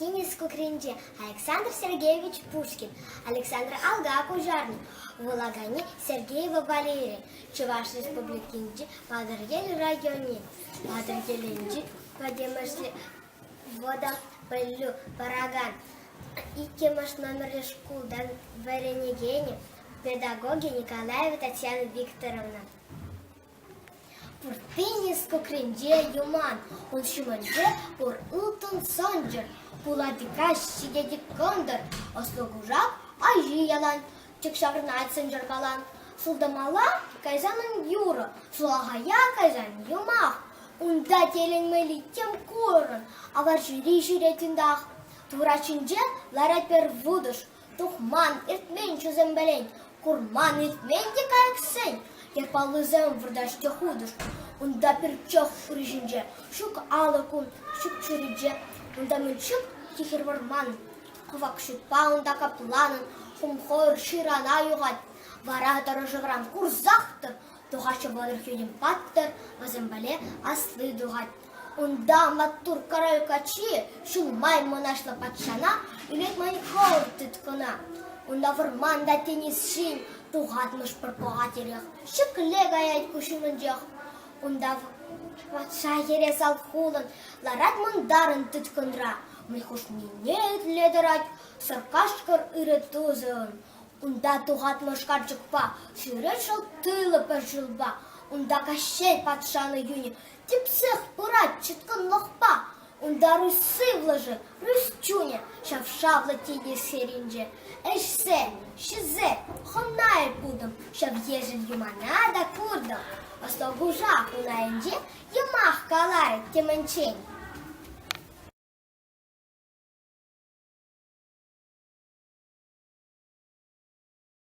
Пушкинецку кринже Александр Сергеевич Пушкин, Александр Алга Кужарный, Вулагани Сергеева Валерия, Чуваш Республикинджи, Падыргель районе, Падыргелинджи, Вадимышли, Вода, Пылю, Параган, Икемаш номер школдан Варенегене, педагоги Николаева Татьяна Викторовна. Пуртиниску кринже юман, он шуманже пур ултун сонджер, пуладика шигедик кондор, ослугужак ажи ялан, чекшагрнат сенджер балан, сулдамала кайзанын юра, сулагая кайзан юмах, унда теленмели тем корон, авар жири жиретиндах, турачинже ларат пер вудуш, тухман иртмен чузембелень, курман иртмен дикаексень, Ерпалызем вырдаште худыш, унда перчох урижинже, шук алыкун, шук чуридже, унда мынчук тихер варман, хвак шутпа унда капланын, хумхор ширана югат, вара дорожевран курзахтыр, тугачы балыр хюдем паттыр, вазембале аслы дугат. Унда маттур караю качи, шул маймонашла патшана, илет майхор тыткана. Унда варман да тенис шин, тугатмыш пропагателях, шыкле гаять кушымынжах. Унда патша ере салхулын, ларат мындарын тыткынра. Мыйхуш минет ледырать, саркашкар ырытузын. Унда тугатмыш карчыкпа, шырет шыл тылы пыржылба. Унда кащей патшаны юни, типсых пырать чыткын лохпа. Унда русы влажы, русчуня, шавшавла тиги серинже. Эшсе, шизе, хоннай пудом, шав ежен юмана да курдом. Ослогужа унаенже, юмах каларе теманчень.